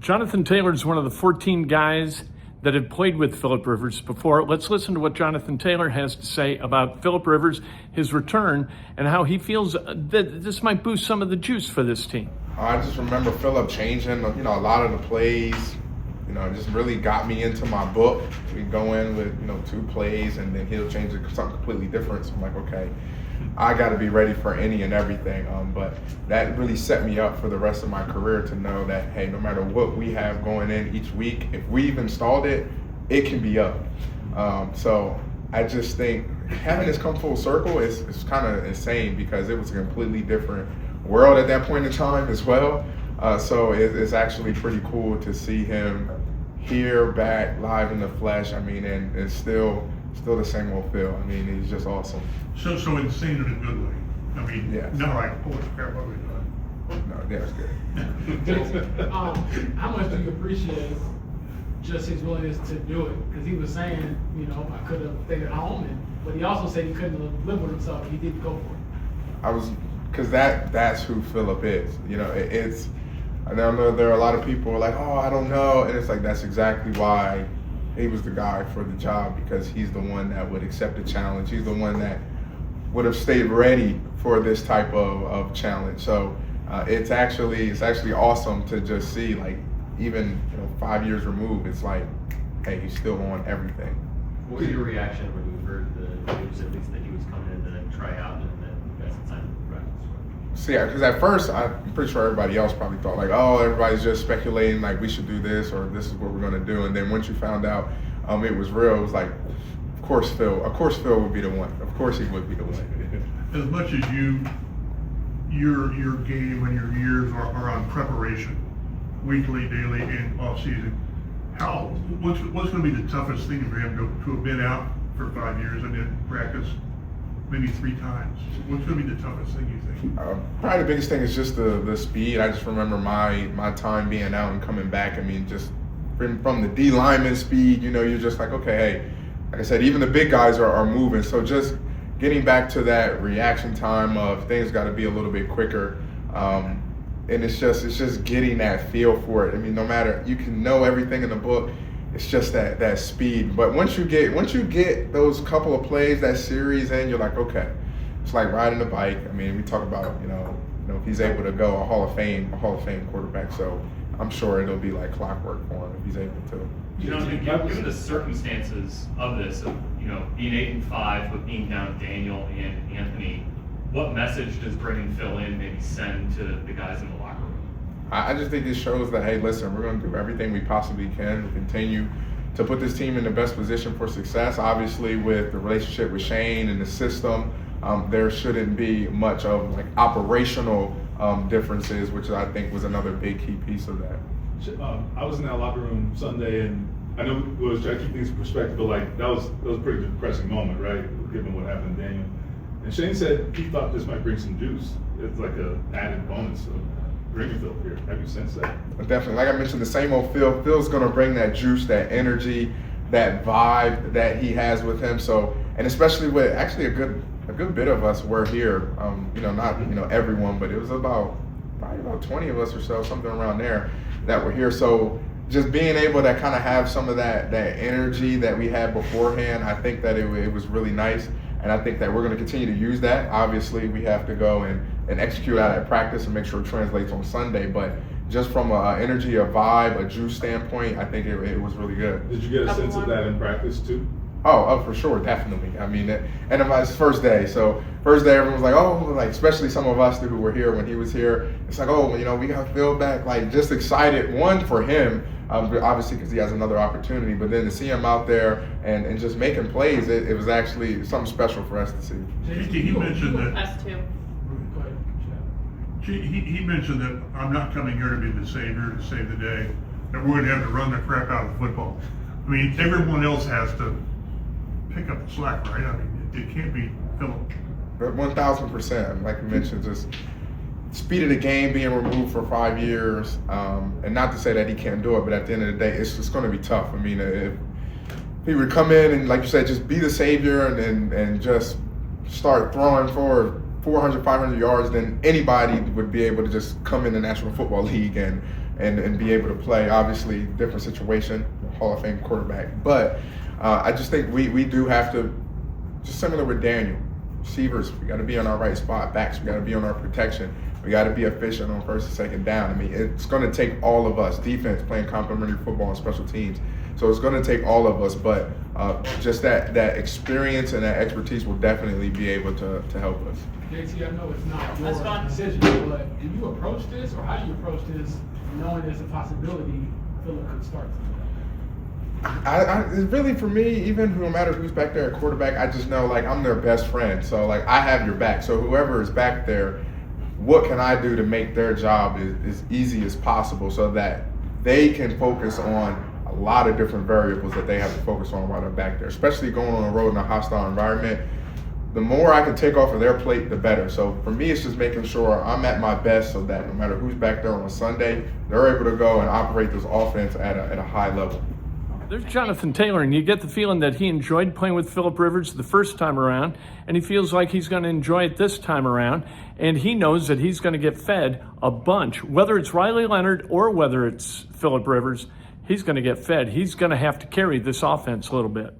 Jonathan Taylor is one of the 14 guys that have played with Philip Rivers before. Let's listen to what Jonathan Taylor has to say about Philip Rivers, his return, and how he feels that this might boost some of the juice for this team. I just remember Philip changing, a lot of the plays. It just really got me into my book. We go in with, 2 plays, and then he'll change it to something completely different. So I'm like, okay, I got to be ready for any and everything. But that really set me up for the rest of my career to know that, hey, no matter what we have going in each week, if we've installed it, it can be up. So I just think having this come full circle is kind of insane because it was a completely different world at that point in time as well. So it's actually pretty cool to see him here back live in the flesh. And it's still the same old Phil. He's just awesome. So insane in a good way. Yes. Not like, holy crap, what are we doing? No, yeah, it's good. How much do you appreciate just his willingness to do it? Because he was saying, I could have stayed at home, but he also said he couldn't live with himself. He didn't go for it. Because that's who Philip is. I know there are a lot of people who are like, oh, I don't know. And it's like, that's exactly why he was the guy for the job, because he's the one that would accept the challenge. He's the one that would have stayed ready for this type of challenge. So it's actually awesome to just see, like, even 5 years removed, it's like, hey, he's still on everything. What was your reaction when you heard the news, at least that he was coming in to try out and that you guys had signed the practice? So yeah, because at first I'm pretty sure everybody else probably thought like, oh, everybody's just speculating like we should do this or this is what we're gonna do. And then once you found out it was real, it was like, of course Phil would be the one. Of course he would be the one. As much as your game and your years are on preparation, weekly, daily, and off season, what's going to be the toughest thing for him to have been out for 5 years and then practice maybe 3 times? What's going to be the toughest thing you think? Probably the biggest thing is just the speed. I just remember my time being out and coming back. Just from the D lineman speed, you're just like, okay, hey, like I said, even the big guys are moving. So just getting back to that reaction time of things got to be a little bit quicker. And it's just getting that feel for it. No matter, you can know everything in the book, it's just that speed. But once you get those couple of plays, that series in, you're like, okay, it's like riding a bike. We talk about, if he's able to go a Hall of Fame quarterback. So I'm sure it'll be like clockwork for him if he's able to. Given the circumstances of this, of being 8-5, but being down Daniel and Anthony, what message does bringing Phil in maybe send to the guys in the locker room? I just think this shows that, hey, listen, we're going to do everything we possibly can to continue to put this team in the best position for success. Obviously, with the relationship with Shane and the system, there shouldn't be much of like operational differences, which I think was another big key piece of that. I was in that locker room Sunday, and I know it was trying to keep things in perspective, but like that was a pretty depressing moment, right? Given what happened to Daniel. And Shane said he thought this might bring some juice. It's like a added bonus of bringing Phil here. Have you sensed that? Definitely. Like I mentioned, the same old Phil. Phil's going to bring that juice, that energy, that vibe that he has with him. So, and especially with actually a good bit of us were here. Not everyone, but it was probably about 20 of us or so, something around there, that were here. So just being able to kind of have some of that energy that we had beforehand, I think that it was really nice. And I think that we're going to continue to use that. Obviously, we have to go and execute out at practice and make sure it translates on Sunday. But just from an energy, a vibe, a juice standpoint, I think it was really good. Did you get a sense of that in practice too? Oh, for sure, definitely. And it was first day. So first day, everyone was like, oh, like especially some of us who were here when he was here. It's like, oh, we got Phil back. Like just excited, one, for him, obviously because he has another opportunity. But then to see him out there and just making plays, it was actually something special for us to see. He mentioned that. Us too. Go ahead. He mentioned that I'm not coming here to be the savior to save the day. That we're going to have to run the crap out of football. Everyone else has to pick up the slack, right? It can't be Philip. 1,000%. Like you mentioned, just speed of the game being removed for 5 years, and not to say that he can't do it, but at the end of the day, it's just going to be tough. If he would come in and, like you said, just be the savior and just start throwing for 400, 500 yards, then anybody would be able to just come in the National Football League and and be able to play. Obviously, different situation, Hall of Fame quarterback. But I just think we do have to, just similar with Daniel, receivers, we got to be on our right spot. Backs, we got to be on our protection. We got to be efficient on first and second down. I mean, it's going to take all of us. Defense, playing complementary football and special teams. So it's going to take all of us, but just that experience and that expertise will definitely be able to help us. JT, I know it's not That's your fine. decision, but do you approach this, or how do you approach this, knowing there's a possibility Phillip could start It's really, for me, even no matter who's back there at quarterback, I just know, like, I'm their best friend. So, like, I have your back. So whoever is back there, what can I do to make their job as easy as possible so that they can focus on a lot of different variables that they have to focus on while they're back there, especially going on the road in a hostile environment. The more I can take off of their plate, the better. So for me, it's just making sure I'm at my best so that no matter who's back there on a Sunday, they're able to go and operate this offense at a high level. There's Jonathan Taylor, and you get the feeling that he enjoyed playing with Phillip Rivers the first time around, and he feels like he's going to enjoy it this time around, and he knows that he's going to get fed a bunch. Whether it's Riley Leonard or whether it's Phillip Rivers, he's going to get fed. He's going to have to carry this offense a little bit.